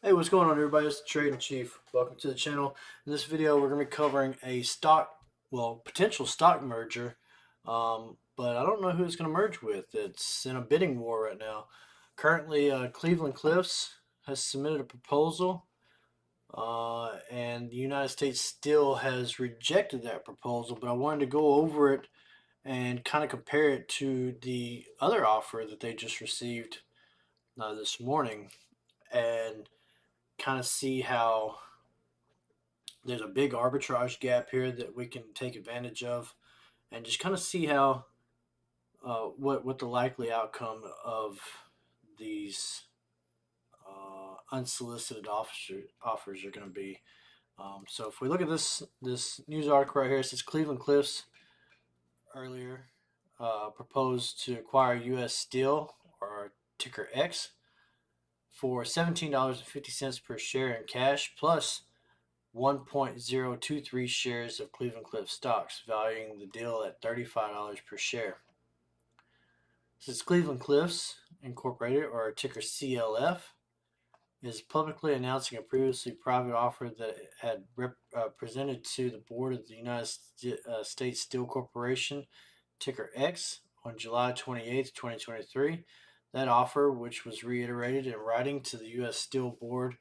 Hey, what's going on, everybody? It's the Trading Chief. Welcome to the channel. In this video, we're going to be covering a potential stock merger, but I don't know who it's going to merge with. It's in a bidding war right now. Currently, Cleveland Cliffs has submitted a proposal, and the United States Steel has rejected that proposal. But I wanted to go over it and kind of compare it to the other offer that they just received this morning, and kind of see how there's a big arbitrage gap here that we can take advantage of, and just kind of see how what the likely outcome of these unsolicited offers are going to be. So if we look at this news article right here, it says Cleveland Cliffs earlier proposed to acquire U.S. Steel, or ticker X, for $17.50 per share in cash plus 1.023 shares of Cleveland Cliffs stocks, valuing the deal at $35 per share. Since Cleveland Cliffs Incorporated, or ticker CLF, is publicly announcing a previously private offer that it had presented to the board of the United States Steel Corporation, ticker X, on July 28, 2023. That offer, which was reiterated in writing to the U.S. Steel Board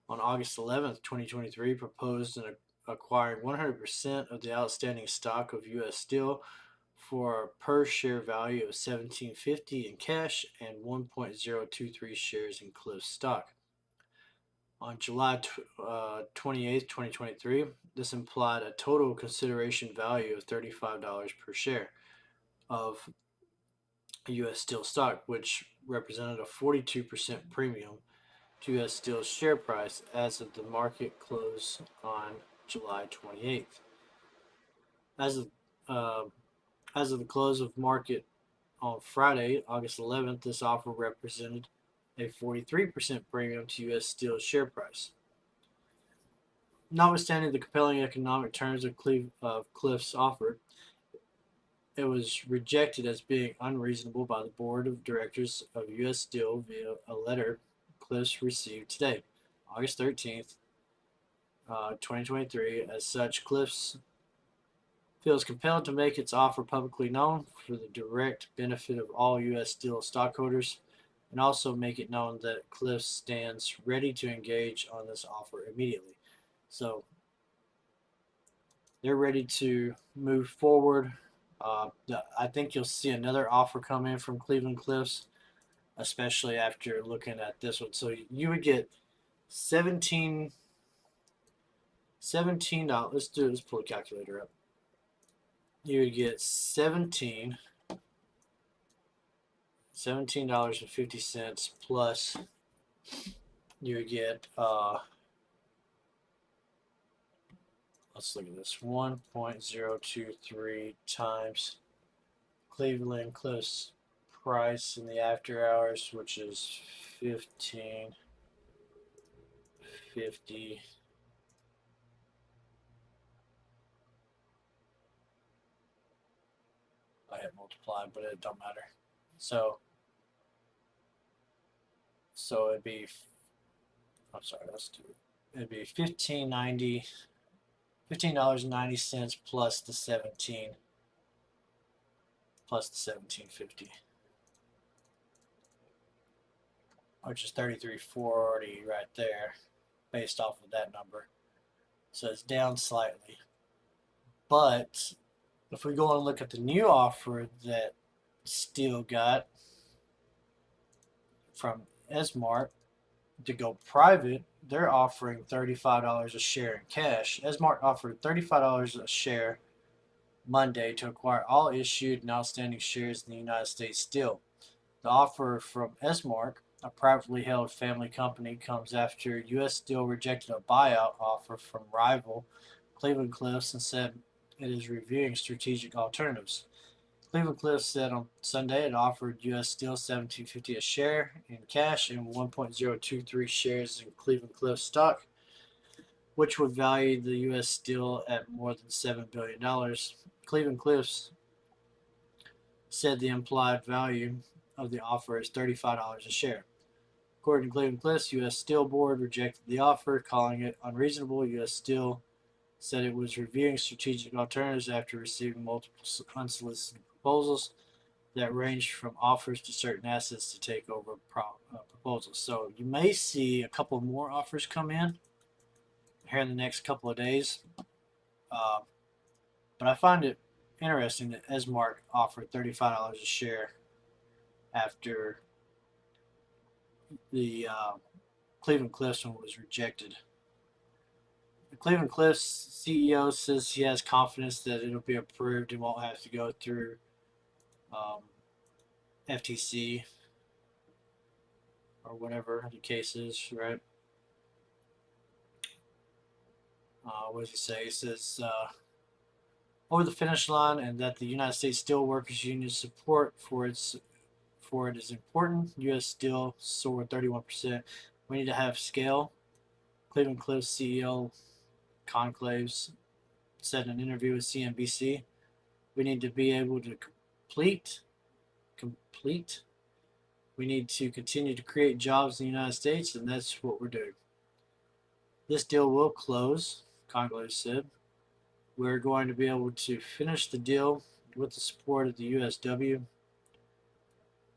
on August 11th, 2023, proposed acquiring 100% of the outstanding stock of U.S. Steel for a per share value of $17.50 in cash and 1.023 shares in Cliffs stock. On July 28th, 2023, this implied a total consideration value of $35 per share of U.S. Steel stock, which represented a 42% premium to U.S. Steel's share price as of the market close on July 28th. As of the close of market on Friday, August 11th, this offer represented a 43% premium to U.S. Steel's share price. Notwithstanding the compelling economic terms of Cliff's offer, it was rejected as being unreasonable by the board of directors of U.S. Steel via a letter Cliffs received today, August 13th, 2023. As such, Cliffs feels compelled to make its offer publicly known for the direct benefit of all U.S. Steel stockholders, and also make it known that Cliffs stands ready to engage on this offer immediately. So they're ready to move forward. I think you'll see another offer come in from Cleveland Cliffs, especially after looking at this one. So you would get 17 $17. Let's pull the calculator up. You would get $17.50 plus you would get let's look at this, 1.023 times Cleveland Cliffs price in the after hours, which is 15.50. I had multiplied, but it don't matter. So it'd be, I'm sorry, let's do it. It'd be $15.90 plus the 17.50, which is 33.40 right there, based off of that number. So it's down slightly. But if we go and look at the new offer that Steel got from Esmark to go private, they're offering $35 a share in cash. Esmark offered $35 a share Monday to acquire all issued and outstanding shares in the United States Steel. The offer from Esmark, a privately held family company, comes after U.S. Steel rejected a buyout offer from rival Cleveland Cliffs and said it is reviewing strategic alternatives. Cleveland Cliffs said on Sunday it offered U.S. Steel $17.50 a share in cash and 1.023 shares in Cleveland Cliffs stock, which would value the U.S. Steel at more than $7 billion. Cleveland Cliffs said the implied value of the offer is $35 a share. According to Cleveland Cliffs, U.S. Steel Board rejected the offer, calling it unreasonable. U.S. Steel said it was reviewing strategic alternatives after receiving multiple unsolicited proposals that ranged from offers to certain assets to take over proposals. So you may see a couple more offers come in here in the next couple of days. Uh, but I find it interesting that Esmark offered $35 a share after the Cleveland Cliffs one was rejected. The Cleveland Cliffs CEO says he has confidence that it'll be approved and won't have to go through um, FTC or whatever the case is, right? What does he say? He says over the finish line, and that the United States Steelworkers Union support for it is important. U.S. Steel soared 31%. We need to have scale. Cleveland Cliffs CEO Conclaves said in an interview with CNBC, we need to be able to complete. We need to continue to create jobs in the United States, and that's what we're doing. This deal will close, Conclave said. We're going to be able to finish the deal with the support of the USW,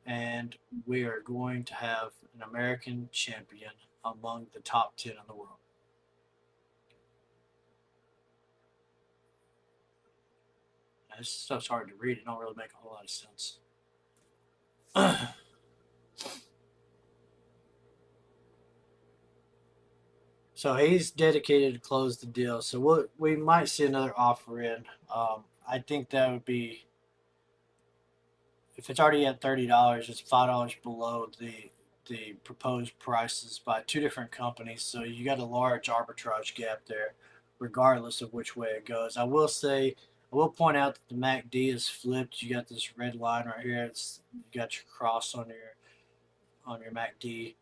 and we are going to have an American champion among the top 10 in the world. This stuff's hard to read. It don't really make a whole lot of sense. So he's dedicated to close the deal. So we might see another offer in. I think that would be, if it's already at $30, it's $5 below the proposed prices by two different companies. So you got a large arbitrage gap there, regardless of which way it goes. I will point out that the MACD is flipped. You got this red line right here. You got your cross on your MACD.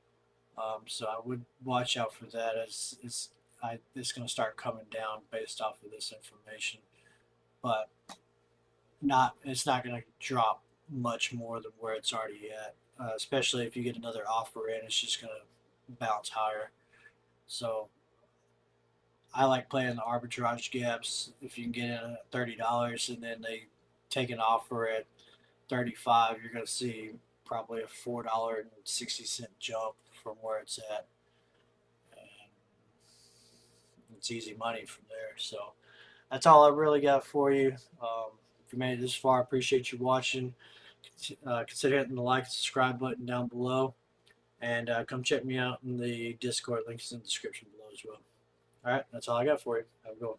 So I would watch out for that as it's going to start coming down based off of this information, but it's not going to drop much more than where it's already at. Especially if you get another offer in, it's just going to bounce higher. So I like playing the arbitrage gaps. If you can get in at $30 and then they take an offer at 35, you're going to see probably a $4.60 jump from where it's at. And it's easy money from there. So that's all I really got for you. If you made it this far, I appreciate you watching. Consider hitting the like and subscribe button down below. And come check me out in the Discord. Links in the description below as well. All right, that's all I got for you. Have a good one.